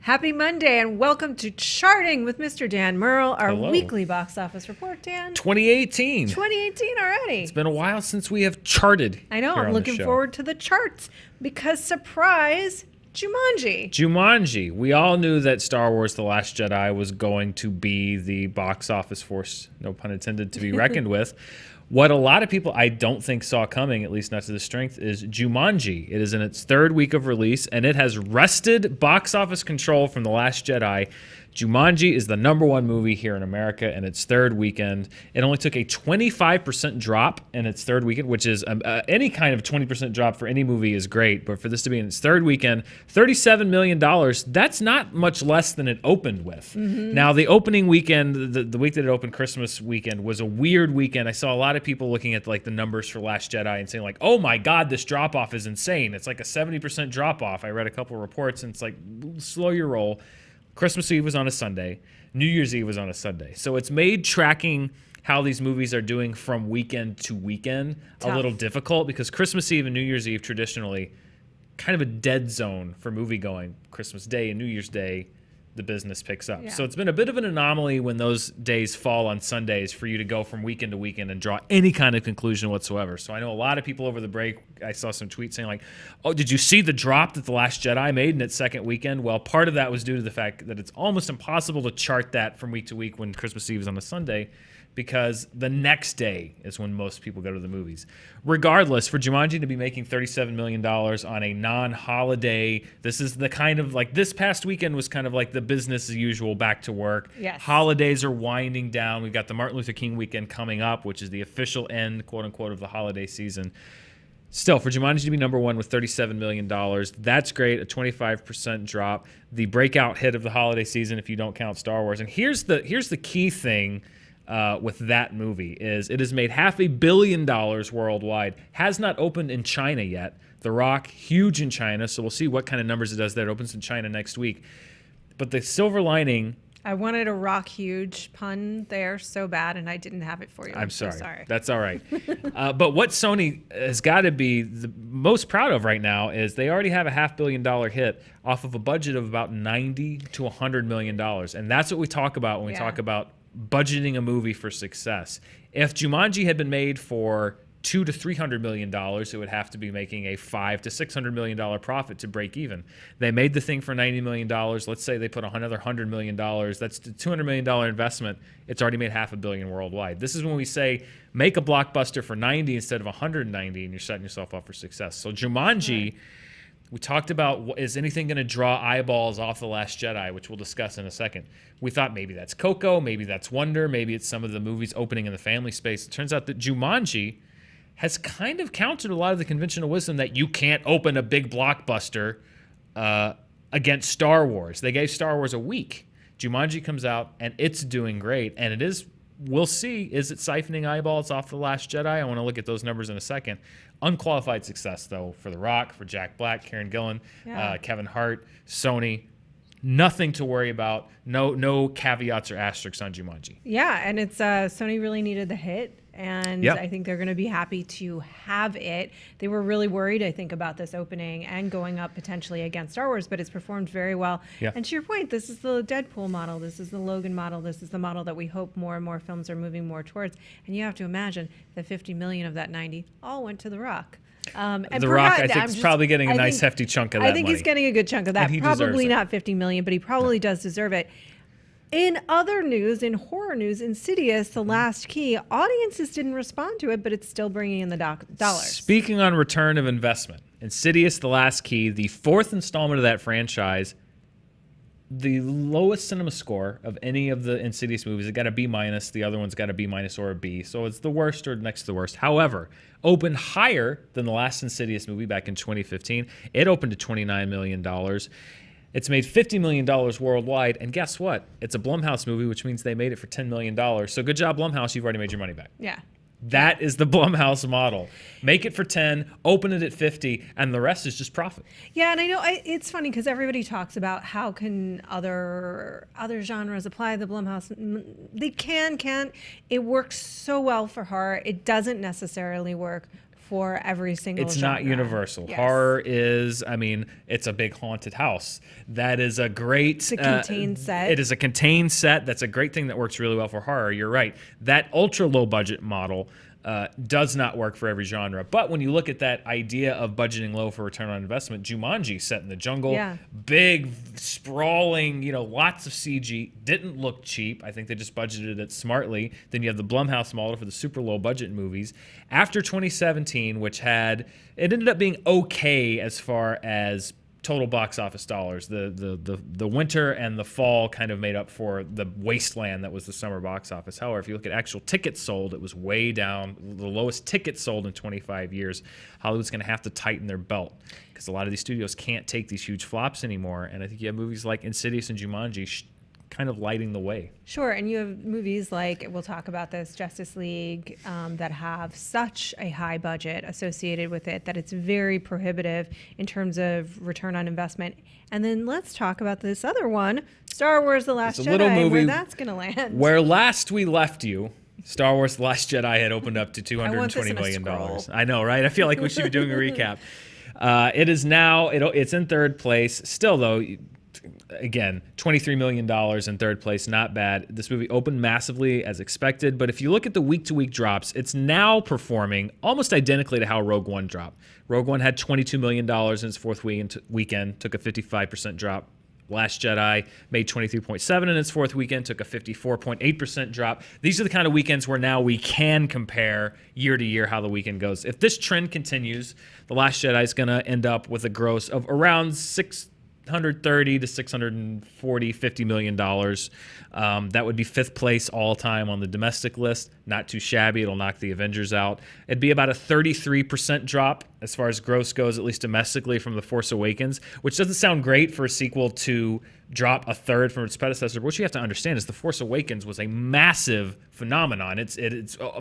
Happy Monday and welcome to Charting with Mr. Dan Murrell, our Hello. weekly box office report, Dan. 2018. 2018 already. It's been a while since we have charted. I know, here I'm on the looking show. forward to the charts because, surprise, Jumanji. Jumanji. We all knew that Star Wars The Last Jedi was going to be the box office force, no pun intended, to be reckoned with. What a lot of people I don't think saw coming, at least not to the strength, is Jumanji. It is in its third week of release, and it has wrested box office control from The Last Jedi. Jumanji is the #1 movie here in America in its third weekend. It only took a 25% drop in its third weekend, which is any kind of 20% drop for any movie is great. But for this to be in its third weekend, $37 million, that's not much less than it opened with. Mm-hmm. Now, the opening weekend, the week that it opened, Christmas weekend, was a weird weekend. I saw a lot of people looking at like the numbers for Last Jedi and saying like, oh my God, this drop-off is insane. It's like a 70% drop-off. I read a couple of reports and it's like, slow your roll. Christmas Eve was on a Sunday. New Year's Eve was on a Sunday. So it's made tracking how these movies are doing from weekend to weekend a little difficult because Christmas Eve and New Year's Eve traditionally kind of a dead zone for movie going. Christmas Day and New Year's Day, the business picks up. Yeah. So it's been a bit of an anomaly when those days fall on Sundays for you to go from weekend to weekend and draw any kind of conclusion whatsoever. So I know a lot of people over the break, I saw some tweets saying like, oh, did you see the drop that The Last Jedi made in its second weekend? Well, part of that was due to the fact that it's almost impossible to chart that from week to week when Christmas Eve is on a Sunday, because the next day is when most people go to the movies. Regardless, for Jumanji to be making $37 million on a non-holiday, this is the kind of, like, this past weekend was kind of like the business as usual, back to work. Yes. Holidays are winding down. We've got the Martin Luther King weekend coming up, which is the official end, quote-unquote, of the holiday season. Still, for Jumanji to be #1 with $37 million, that's great, a 25% drop. The breakout hit of the holiday season, if you don't count Star Wars. And here's the key thing with that movie is it has made $500 million worldwide, has not opened in China yet. The Rock, huge in China, so we'll see what kind of numbers it does there. It opens in China next week. But the silver lining... I wanted a Rock huge pun there so bad, and I didn't have it for you. I'm sorry. So sorry. That's all right. But what Sony has got to be the most proud of right now is they already have a $500 million hit off of a budget of about $90 to $100 million. And that's what we talk about when we talk about budgeting a movie for success. If Jumanji had been made for $200 to $300 million, it would have to be making a $500 to $600 million profit to break even. They made the thing for $90 million. Let's say they put another $100 million. That's a $200 million investment. It's already made $500 million worldwide. This is when we say make a blockbuster for 90 instead of 190, and you're setting yourself up for success. So Jumanji, we talked about, is anything going to draw eyeballs off The Last Jedi, which we'll discuss in a second. We thought maybe that's Coco, maybe that's Wonder, maybe it's some of the movies opening in the family space. It turns out that Jumanji has kind of countered a lot of the conventional wisdom that you can't open a big blockbuster against Star Wars. They gave Star Wars a week. Jumanji comes out, and it's doing great. And it is, we'll see, is it siphoning eyeballs off The Last Jedi? I want to look at those numbers in a second. Unqualified success, though, for The Rock, for Jack Black, Karen Gillan, Kevin Hart, Sony. Nothing to worry about. No caveats or asterisks on Jumanji. Yeah, and it's Sony really needed the hit, and I think they're going to be happy to have it. They were really worried, I think, about this opening and going up potentially against Star Wars, but it's performed very well. Yeah. And to your point, this is the Deadpool model. This is the Logan model. This is the model that we hope more and more films are moving more towards. And you have to imagine that 50 million of that 90 all went to The Rock. And The Rock, I think, is probably getting a nice hefty chunk of that I think money. He's getting a good chunk of that. Probably not 50 million, but he probably does deserve it. In other news, in horror news, Insidious, The Last Key, audiences didn't respond to it, but it's still bringing in the dollars. Speaking on return of investment, Insidious, The Last Key, the fourth installment of that franchise, the lowest cinema score of any of the Insidious movies. It got a B-. The other one's got a B- or a B. So it's the worst or next to the worst. However, opened higher than the last Insidious movie back in 2015. It opened to $29 million. It's made $50 million worldwide. And guess what? It's a Blumhouse movie, which means they made it for $10 million. So good job, Blumhouse. You've already made your money back. Yeah. That is the Blumhouse model. Make it for 10, open it at 50, and the rest is just profit. Yeah, and I know it's funny because everybody talks about how can other genres apply the Blumhouse. They can't. It works so well for horror. It doesn't necessarily work for every single It's genre. not universal. Yes. Horror is, I mean, it's a big haunted house. That is a great... It's a contained set. It is a contained set. That's a great thing that works really well for horror. You're right. That ultra low budget model does not work for every genre. But when you look at that idea of budgeting low for return on investment, Jumanji, set in the jungle, big, sprawling, lots of CG, didn't look cheap. I think they just budgeted it smartly. Then you have the Blumhouse model for the super low budget movies. After 2017, which it ended up being okay as far as total box office dollars. The winter and the fall kind of made up for the wasteland that was the summer box office. However, if you look at actual tickets sold, it was way down, the lowest tickets sold in 25 years. Hollywood's going to have to tighten their belt because a lot of these studios can't take these huge flops anymore. And I think you have movies like Insidious and Jumanji kind of lighting the way. Sure, and you have movies like, we'll talk about this, Justice League, that have such a high budget associated with it that it's very prohibitive in terms of return on investment. And then let's talk about this other one, Star Wars: The Last Jedi, where that's going to land. Where last we left you, Star Wars: The Last Jedi had opened up to $220 million. I know, right? I feel like we should be doing a recap. It is now, it's in third place. Still, though, again, $23 million in third place, not bad. This movie opened massively as expected, but if you look at the week-to-week drops, it's now performing almost identically to how Rogue One dropped. Rogue One had $22 million in its fourth weekend, took a 55% drop. Last Jedi made 23.7 in its fourth weekend, took a 54.8% drop. These are the kind of weekends where now we can compare year to year how the weekend goes. If this trend continues, The Last Jedi is going to end up with a gross of around $630 to $650 million. That would be fifth place all time on the domestic list. Not too shabby. It'll knock the Avengers out. It'd be about a 33% drop as far as gross goes, at least domestically, from The Force Awakens, which doesn't sound great for a sequel to drop a third from its predecessor. But what you have to understand is The Force Awakens was a massive phenomenon. It's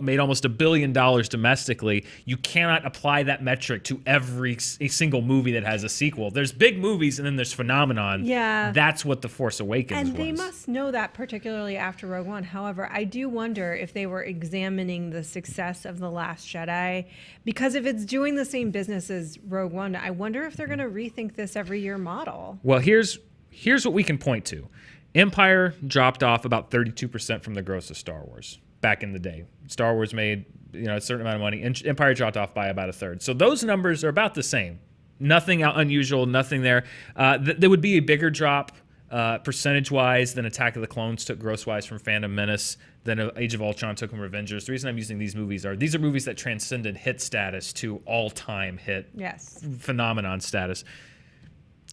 made almost $1 billion domestically. You cannot apply that metric to a single movie that has a sequel. There's big movies and then there's phenomenon. Yeah. That's what The Force Awakens was. And they must know that, particularly after Rogue One. However, I do wonder if they were examining the success of The Last Jedi, because if it's doing the same business as Rogue One, I wonder if they're going to rethink this every year model. Well, here's what we can point to. Empire dropped off about 32% from the gross of Star Wars back in the day. Star Wars made a certain amount of money, and Empire dropped off by about a third. So those numbers are about the same. Nothing unusual, nothing there. There would be a bigger drop percentage-wise than Attack of the Clones took gross-wise from Phantom Menace, than Age of Ultron took from Avengers. The reason I'm using these are movies that transcended hit status to all-time hit phenomenon status.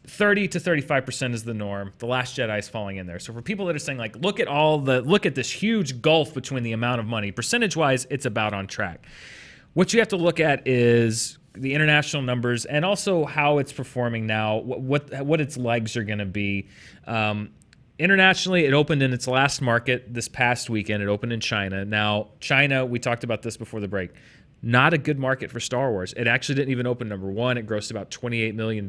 30 to 35% is the norm. The Last Jedi is falling in there. So for people that are saying, like, look at this huge gulf between the amount of money, percentage-wise, it's about on track. What you have to look at is the international numbers and also how it's performing now, what its legs are going to be. Internationally, it opened in its last market this past weekend. It opened in China. Now, China, we talked about this before the break, not a good market for Star Wars. It actually didn't even open number one. It grossed about $28 million.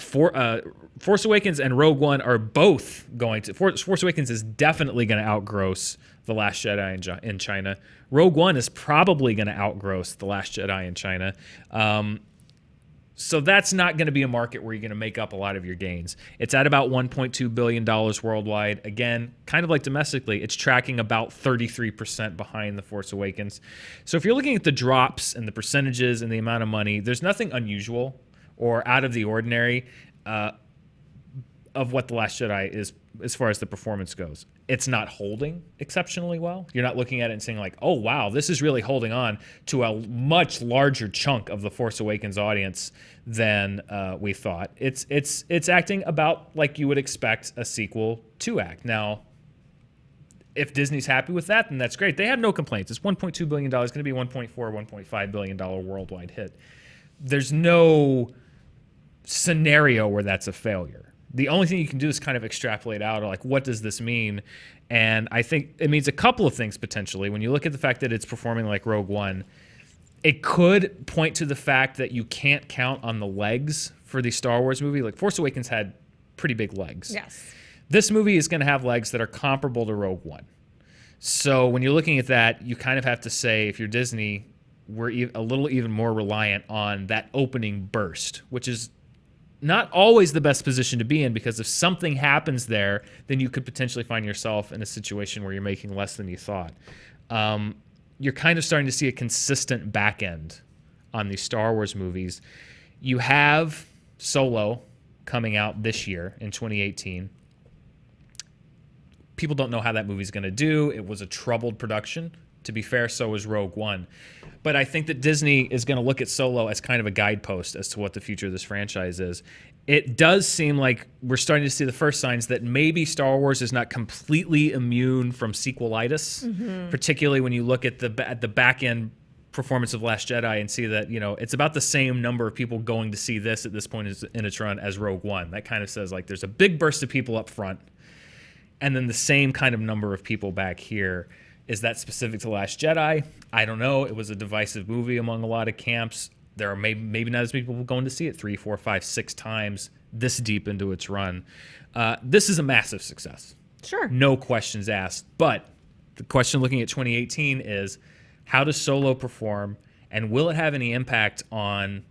Force Awakens and Rogue One are both going to... Force Awakens is definitely going to outgross The Last Jedi in China. Rogue One is probably going to outgross The Last Jedi in China. So that's not going to be a market where you're going to make up a lot of your gains. It's at about $1.2 billion worldwide. Again, kind of like domestically, it's tracking about 33% behind The Force Awakens. So if you're looking at the drops and the percentages and the amount of money, there's nothing unusual or out of the ordinary of what The Last Jedi is as far as the performance goes. It's not holding exceptionally well. You're not looking at it and saying like, oh, wow, this is really holding on to a much larger chunk of the Force Awakens audience than we thought. It's acting about like you would expect a sequel to act. Now, if Disney's happy with that, then that's great. They have no complaints. It's $1.2 billion. It's going to be $1.4, $1.5 billion worldwide hit. There's no scenario where that's a failure. The only thing you can do is kind of extrapolate out, like, what does this mean? And I think it means a couple of things potentially. When you look at the fact that it's performing like Rogue One, it could point to the fact that you can't count on the legs for the Star Wars movie. Like, Force Awakens had pretty big legs. Yes. This movie is going to have legs that are comparable to Rogue One. So when you're looking at that, you kind of have to say, if you're Disney, we're a little even more reliant on that opening burst, which is not always the best position to be in, because if something happens there, then you could potentially find yourself in a situation where you're making less than you thought. You're kind of starting to see a consistent back end on these Star Wars movies. You have Solo coming out this year in 2018. People don't know how that movie's going to do. It was a troubled production. To be fair, so was Rogue One. But I think that Disney is going to look at Solo as kind of a guidepost as to what the future of this franchise is. It does seem like we're starting to see the first signs that maybe Star Wars is not completely immune from sequelitis, particularly when you look at the back end performance of Last Jedi and see that, it's about the same number of people going to see this at this point in its run as Rogue One. That kind of says like there's a big burst of people up front, and then the same kind of number of people back here. Is that specific to Last Jedi? I don't know. It was a divisive movie among a lot of camps. There are maybe not as many people going to see it 3, 4, 5, 6 times this deep into its run. This is a massive success. Sure. No questions asked. But the question looking at 2018 is, how does Solo perform, and will it have any impact on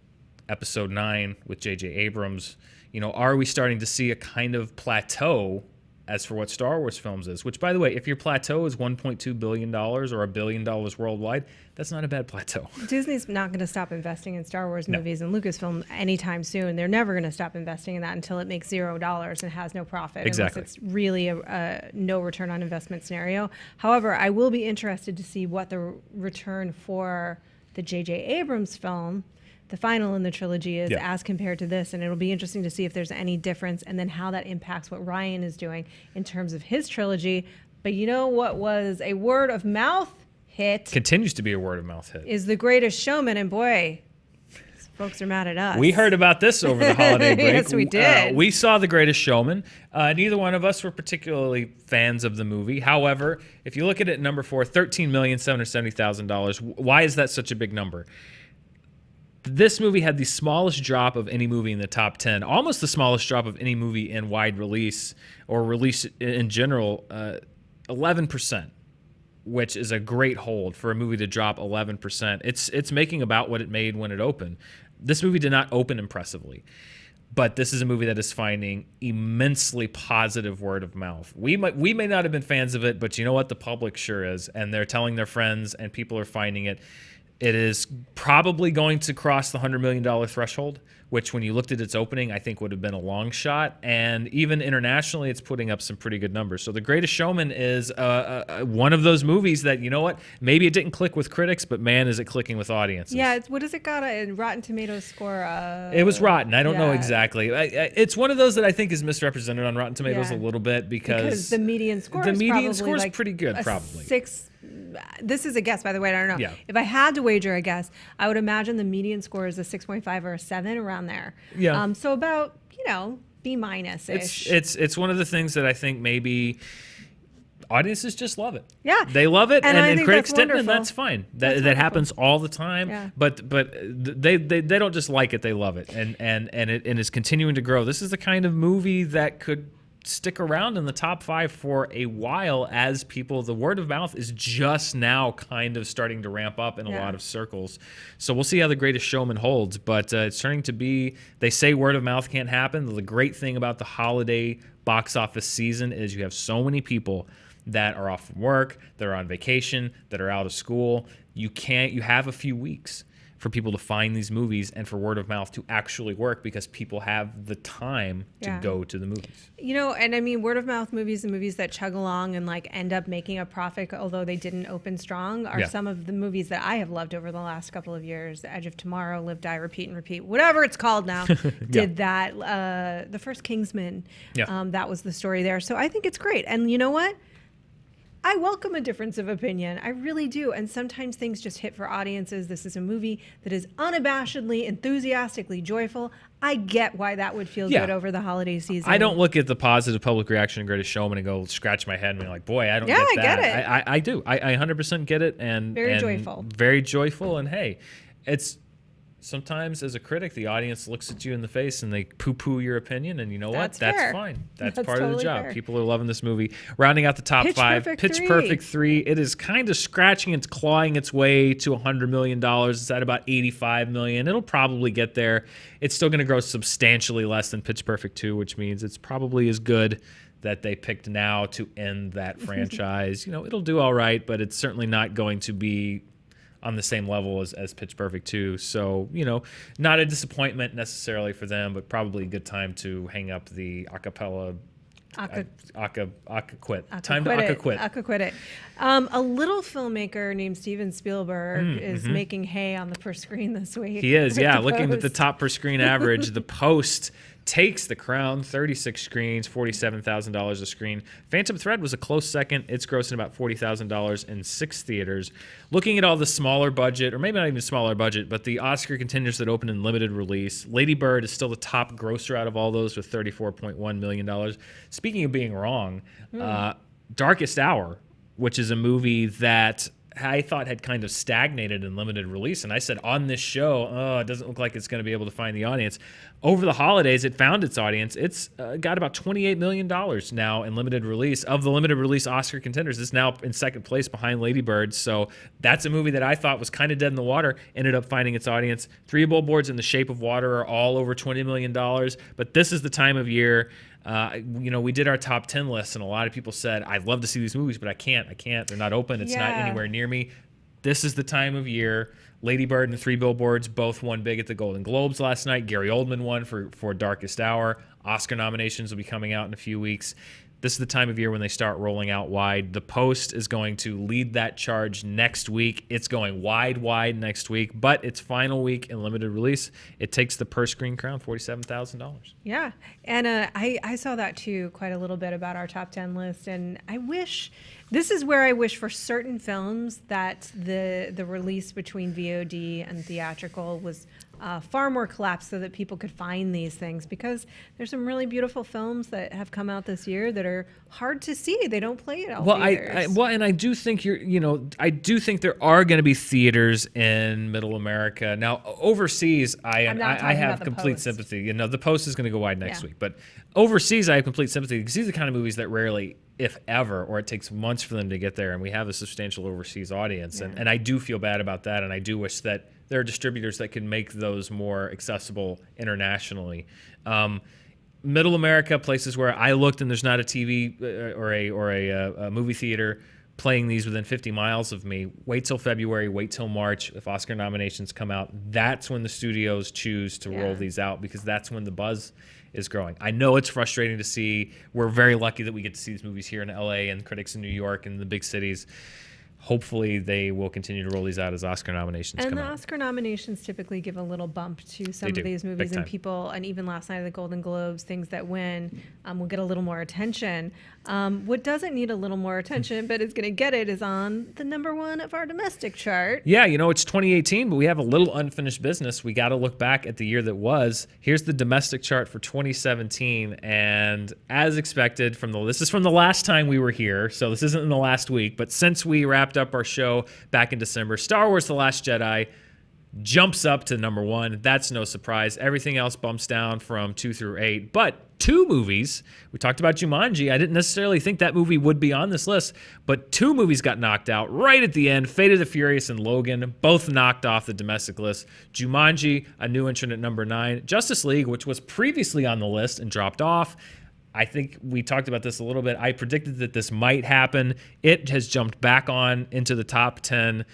Episode 9 with J.J. Abrams? Are we starting to see a kind of plateau as for what Star Wars films is? Which, by the way, if your plateau is $1.2 billion or $1 billion worldwide, that's not a bad plateau. Disney's not going to stop investing in Star Wars movies and Lucasfilm anytime soon. They're never going to stop investing in that until it makes $0 and has no profit. Exactly. Unless it's really a no return on investment scenario. However, I will be interested to see what the return for the J.J. Abrams film, the final in the trilogy, is as compared to this, and it'll be interesting to see if there's any difference, and then how that impacts what Ryan is doing in terms of his trilogy. But you know what was a word of mouth hit? Continues to be a word of mouth hit. Is The Greatest Showman, and boy, folks are mad at us. We heard about this over the holiday break. Yes, we did. We saw The Greatest Showman. Neither one of us were particularly fans of the movie. However, if you look at it, number 4, $13,770,000. Why is that such a big number? This movie had the smallest drop of any movie in the top 10, almost the smallest drop of any movie in wide release or release in general, 11%, which is a great hold for a movie to drop 11%. It's making about what it made when it opened. This movie did not open impressively, but this is a movie that is finding immensely positive word of mouth. We may not have been fans of it, but you know what? The public sure is, and they're telling their friends, and people are finding it. It is probably going to cross the $100 million threshold, which when you looked at its opening, I think would have been a long shot. And even internationally, it's putting up some pretty good numbers. So The Greatest Showman is one of those movies that, you know what, maybe it didn't click with critics, but man, is it clicking with audiences. Yeah, what has it got a Rotten Tomatoes score? It was rotten. I don't know exactly. It's one of those that I think is misrepresented on Rotten Tomatoes a little bit because the median score is like pretty good, probably. 6. This is a guess, by the way. I don't know. Yeah. If I had to wager a guess, I would imagine the median score is a 6.5 or a 7, around there. Yeah. So about, B minus ish. It's one of the things that I think maybe audiences just love it. Yeah. They love it, and critics didn't, and that's fine. That happens all the time. Yeah. But they don't just like it; they love it, and it's continuing to grow. This is the kind of movie that could stick around in the top 5 for a while, as the word of mouth is just now kind of starting to ramp up in a lot of circles. So we'll see how The Greatest Showman holds, but it's turning to be, they say word of mouth can't happen. The great thing about the holiday box office season is you have so many people that are off from work, that are on vacation, that are out of school. You have a few weeks for people to find these movies and for word of mouth to actually work, because people have the time to go to the movies. And I mean, word of mouth movies and movies that chug along and like end up making a profit, although they didn't open strong, are some of the movies that I have loved over the last couple of years. The Edge of Tomorrow, Live, Die, Repeat, and Repeat, whatever it's called now, did that. The first Kingsman, that was the story there. So I think it's great. And you know what? I welcome a difference of opinion. I really do. And sometimes things just hit for audiences. This is a movie that is unabashedly, enthusiastically joyful. I get why that would feel good over the holiday season. I don't look at the positive public reaction to Greatest Showman and go scratch my head and be like, boy, I don't get that. I get it. I do. I 100% get it. And very joyful. Very joyful. And hey, sometimes as a critic, the audience looks at you in the face and they poo-poo your opinion, and you know what? That's That's fair. fine. That's part totally of the job. fair. People are loving this movie. Rounding out the top Pitch 5, Perfect Pitch 3. Perfect 3. It is kind of scratching and clawing its way to $100 million. It's at about $85 million. It'll probably get there. It's still going to grow substantially less than Pitch Perfect 2, which means it's probably as good that they picked now to end that franchise. It'll do all right, but it's certainly not going to be on the same level as Pitch Perfect 2. So, not a disappointment necessarily for them, but probably a good time to hang up the acapella. Quit. Time to quit. Quit it. A little filmmaker named Steven Spielberg is making hay on the per screen this week. He is, yeah. Looking at the top per screen average, The Post takes the crown, 36 screens, $47,000 a screen. Phantom Thread was a close second. It's grossing about $40,000 in 6 theaters. Looking at all the smaller budget, or maybe not even smaller budget, but the Oscar contenders that opened in limited release, Lady Bird is still the top grosser out of all those with $34.1 million. Speaking of being wrong, Darkest Hour, which is a movie that I thought had kind of stagnated in limited release. And I said on this show, it doesn't look like it's going to be able to find the audience. Over the holidays, it found its audience. It's got about $28 million now in limited release. Of the limited release Oscar contenders, it's now in second place behind Lady Bird. So that's a movie that I thought was kind of dead in the water, ended up finding its audience. 3 Billboards in the Shape of Water are all over $20 million. But this is the time of year. We did our top 10 lists, and a lot of people said, I'd love to see these movies, but I can't. They're not open. It's not anywhere near me. This is the time of year. Lady Bird and 3 Billboards both won big at the Golden Globes last night. Gary Oldman won for Darkest Hour. Oscar nominations will be coming out in a few weeks. This is the time of year when they start rolling out wide. The Post is going to lead that charge next week. It's going wide next week, but its final week in limited release, it takes the per screen crown, $47,000. Yeah, and I saw that too, quite a little bit about our top 10 list, and this is where I wish for certain films that the release between VOD and theatrical was far more collapsed so that people could find these things, because there's some really beautiful films that have come out this year that are hard to see. They don't play at all theaters. And I do think I do think there are going to be theaters in Middle America. Now, overseas, I have complete sympathy. The Post is going to go wide next week, but overseas, I have complete sympathy because these are the kind of movies that rarely, if ever, or it takes months for them to get there, and we have a substantial overseas audience, and I do feel bad about that, and I do wish that there are distributors that can make those more accessible internationally. Middle America, places where I looked and there's not a TV or a movie theater playing these within 50 miles of me. Wait till February, wait till March. If Oscar nominations come out, that's when the studios choose to roll these out, because that's when the buzz is growing. I know it's frustrating to see. We're very lucky that we get to see these movies here in LA and critics in New York and the big cities. Hopefully they will continue to roll these out as Oscar nominations come out. And the Oscar nominations typically give a little bump to some of these movies, and people, and even last night at the Golden Globes, things that win will get a little more attention. What doesn't need a little more attention, but is going to get it, is on the number 1 of our domestic chart. Yeah, it's 2018, but we have a little unfinished business. We got to look back at the year that was. Here's the domestic chart for 2017, and as expected, this is from the last time we were here, so this isn't in the last week, but since we wrapped up our show back in December, Star Wars The Last Jedi jumps up to number 1. That's no surprise. Everything else bumps down from 2 through 8. But 2 movies, we talked about Jumanji. I didn't necessarily think that movie would be on this list, but 2 movies got knocked out right at the end. Fate of the Furious and Logan, both knocked off the domestic list. Jumanji, a new entrant at number 9. Justice League, which was previously on the list and dropped off. I think we talked about this a little bit. I predicted that this might happen. It has jumped back on into the top 10.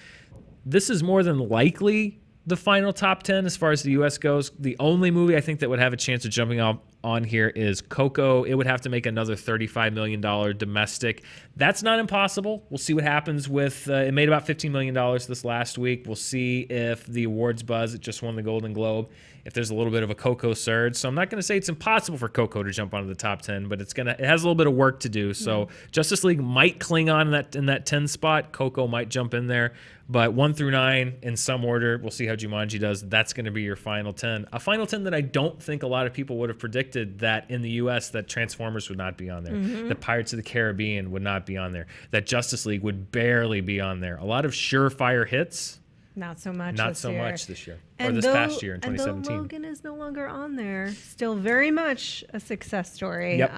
This is more than likely the final top 10 as far as the U.S. goes. The only movie I think that would have a chance of jumping on here is Coco. It would have to make another $35 million domestic. That's not impossible. We'll see what happens with it made about $15 million this last week. We'll see if the awards buzz. It just won the Golden Globe. If there's a little bit of a Coco surge. So I'm not going to say it's impossible for Coco to jump onto the top 10, but it has a little bit of work to do. So Justice League might cling on in that 10 spot. Coco might jump in there. But 1 through 9 in some order. We'll see how Jumanji does. That's going to be your final 10. A final 10 that I don't think a lot of people would have predicted that in the U.S. that Transformers would not be on there. That Pirates of the Caribbean would not be on there. That Justice League would barely be on there. A lot of surefire hits, Not so much. Not this so year. much this year, or this past year in 2017. And though Logan is no longer on there, still very much a success story. Yep.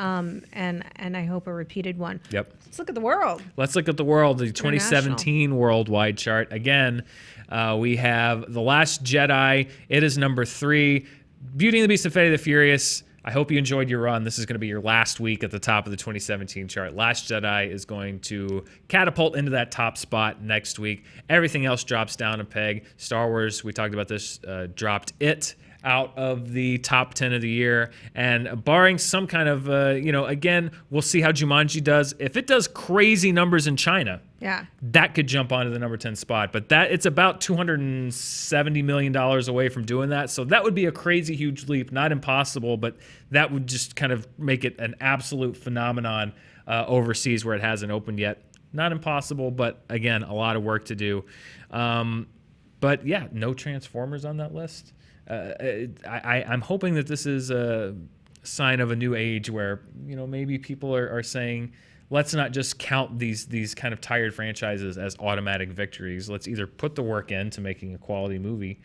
And I hope a repeated one. Yep. Let's look at the world. Let's look at the world. The 2017 worldwide chart. Again, we have The Last Jedi. It is number 3. Beauty and the Beast and Fate of the Furious. I hope you enjoyed your run. This is going to be your last week at the top of the 2017 chart. Last Jedi is going to catapult into that top spot next week. Everything else drops down a peg. Star Wars, we talked about this, dropped it out of the top 10 of the year. And barring some kind of, again, we'll see how Jumanji does. If it does crazy numbers in China, that could jump onto the number 10 spot. But it's about $270 million away from doing that. So that would be a crazy huge leap. Not impossible, but that would just kind of make it an absolute phenomenon overseas where it hasn't opened yet. Not impossible, but again, a lot of work to do. But yeah, no Transformers on that list. I'm hoping that this is a sign of a new age where, maybe people are saying, let's not just count these kind of tired franchises as automatic victories. Let's either put the work into making a quality movie,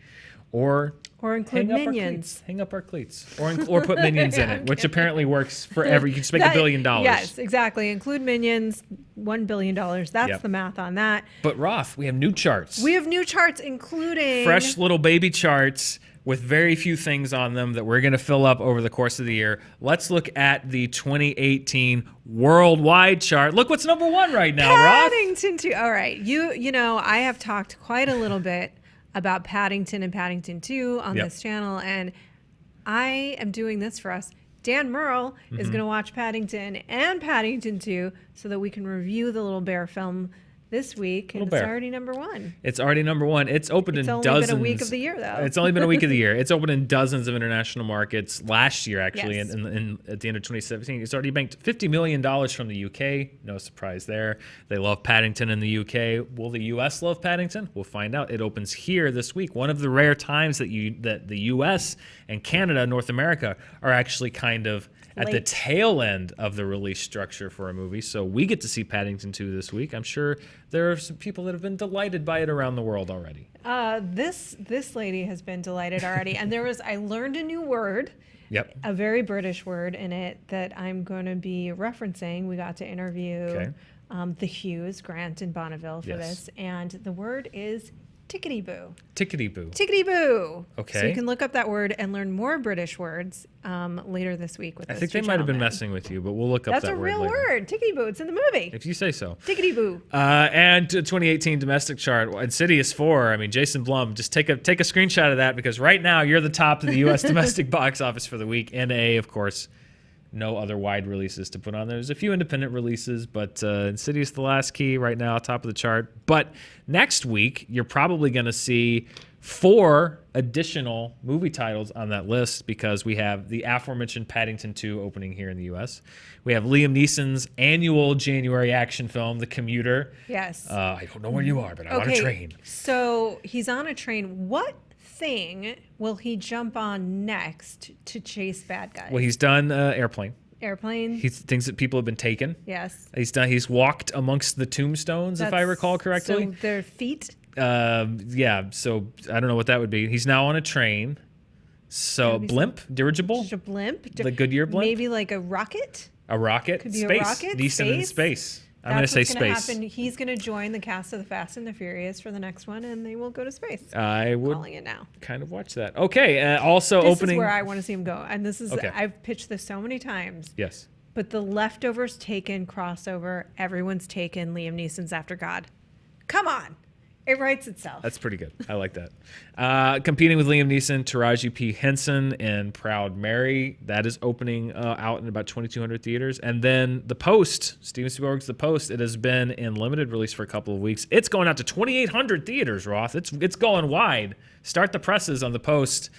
or include Minions. Hang up our cleats. Or put Minions in it, which apparently works forever. You can just make $1 billion. Yes, exactly. Include Minions, $1 billion. That's the math on that. But Roth, we have new charts. We have new charts, including fresh little baby charts with very few things on them that we're going to fill up over the course of the year. Let's look at the 2018 worldwide chart. Look what's number 1 right now, Roth. Paddington 2. All right. I have talked quite a little bit about Paddington and Paddington 2 on this channel, and I am doing this for us. Dan Murrell is going to watch Paddington and Paddington 2 so that we can review the Little Bear film this week, and it's already number 1. It's already number 1. It's opened in dozens. It's only been a week of the year, though. It's only been a week of the year. It's opened in dozens of international markets last year, actually, at the end of 2017. It's already banked $50 million from the UK. No surprise there. They love Paddington in the UK. Will the US love Paddington? We'll find out. It opens here this week. One of the rare times that the US and Canada, North America, are actually kind of at the tail end of the release structure for a movie. So we get to see Paddington 2 this week. I'm sure there are some people that have been delighted by it around the world already. This lady has been delighted already. And I learned a new word. Yep. A very British word in it that I'm going to be referencing. We got to interview the Hughes, Grant and Bonneville for this. And the word is tickety-boo. Tickety-boo. Tickety-boo. Okay. So you can look up that word and learn more British words later this week with I think they might have been messing with you, but we'll look up that word later. That's a real word. Tickety-boo. It's in the movie. If you say so. Tickety-boo. And 2018 domestic chart, Insidious 4. I mean, Jason Blum, just take a screenshot of that, because right now you're the top of the U.S. domestic box office for the week. NA, of course. No other wide releases to put on there. There's a few independent releases, but Insidious The Last Key right now, top of the chart. But next week, you're probably going to see 4 additional movie titles on that list, because we have the aforementioned Paddington 2 opening here in the U.S. We have Liam Neeson's annual January action film, The Commuter. Yes. I don't know where you are, but I'm on a train. So he's on a train. What thing will he jump on next to chase bad guys? Well, he's done Airplane. Airplane. Things that people have been taken. Yes. He's walked amongst the tombstones, if I recall correctly. So their feet. Yeah. So I don't know what that would be. He's now on a train. So blimp, dirigible. Just a blimp. The Goodyear blimp. Maybe like a rocket. A rocket. Could be space. a rocket. Neeson in space. I'm going to say space. Happen. He's going to join the cast of The Fast and the Furious for the next one, and they will go to space. I would calling it now. Kind of watch that. Okay. Also this opening. This is where I want to see him go, and this is I've pitched this so many times. Yes. But the Leftovers Taken crossover, everyone's taken Liam Neeson's After God. Come on. It writes itself. That's pretty good. I like that. Competing with Liam Neeson, Taraji P. Henson in Proud Mary. That is opening out in about 2,200 theaters. And then The Post, Steven Spielberg's The Post. It has been in limited release for a couple of weeks. It's going out to 2,800 theaters, Roth. It's going wide. Start the presses on The Post.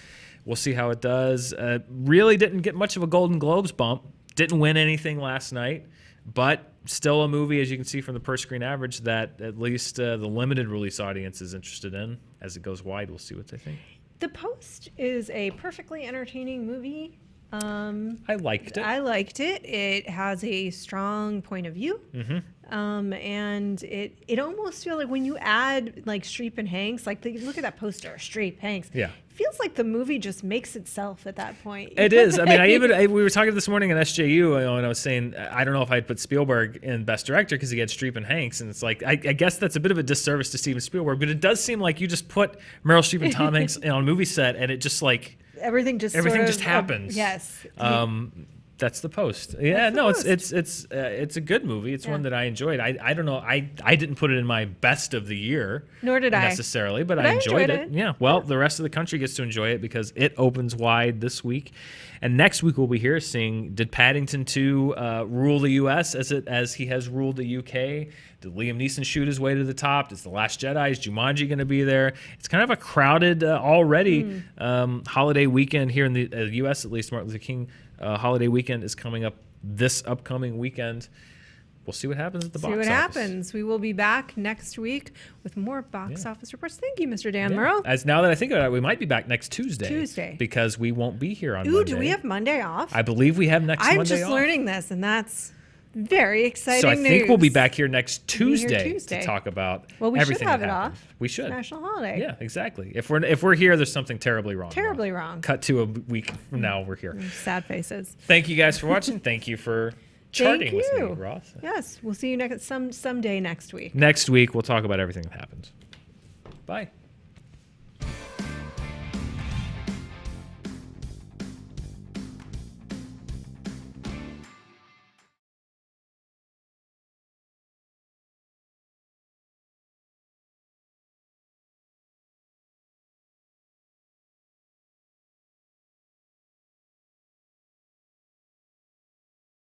We'll see how it does. Really didn't get much of a Golden Globes bump. Didn't win anything last night. But still a movie, as you can see from the per screen average, that at least the limited release audience is interested in. As it goes wide, we'll see what they think. The Post is a perfectly entertaining movie. I liked it. I liked it. It has a strong point of view. Mm-hmm. And it almost feels like when you add like Streep and Hanks, like look at that poster, Streep, Hanks. Yeah. It feels like the movie just makes itself at that point. It is. I mean, we were talking this morning at SJU, and I was saying I don't know if I'd put Spielberg in Best Director because he had Streep and Hanks, and it's like I guess that's a bit of a disservice to Steven Spielberg, but it does seem like you just put Meryl Streep and Tom Hanks on a movie set, and it just like everything just happens. Yes. That's The Post. Yeah, Post. It's a good movie. It's one that I enjoyed. I don't know. I didn't put it in my best of the year. Nor did I necessarily, but I enjoyed it. Yeah. Well, the rest of the country gets to enjoy it because it opens wide this week, and next week we'll be here seeing did Paddington 2 rule the U.S. as he has ruled the U.K. Did Liam Neeson shoot his way to the top? Is The Last Jedi? Is Jumanji going to be there? It's kind of a crowded already holiday weekend here in the U.S. at least. Martin Luther King holiday weekend is coming up this upcoming weekend. We'll see what happens at the box office. See what happens. We will be back next week with more box office reports. Thank you, Mr. Dan Murrell. As now that I think about it, we might be back next Tuesday. Because we won't be here on Monday. Do we have Monday off? I believe we have next Monday off. I'm just learning this, and that's very exciting So I news. think we'll be back here next Tuesday to talk about everything should have that it happened. off. We should. National holiday. Yeah, exactly. If we're here, there's something terribly wrong. Terribly wrong. Cut to a week from now, we're here. Sad faces. Thank you guys for watching. Thank you for charting with me, Roth. Yes, we'll see you someday next week. Next week, we'll talk about everything that happens. Bye.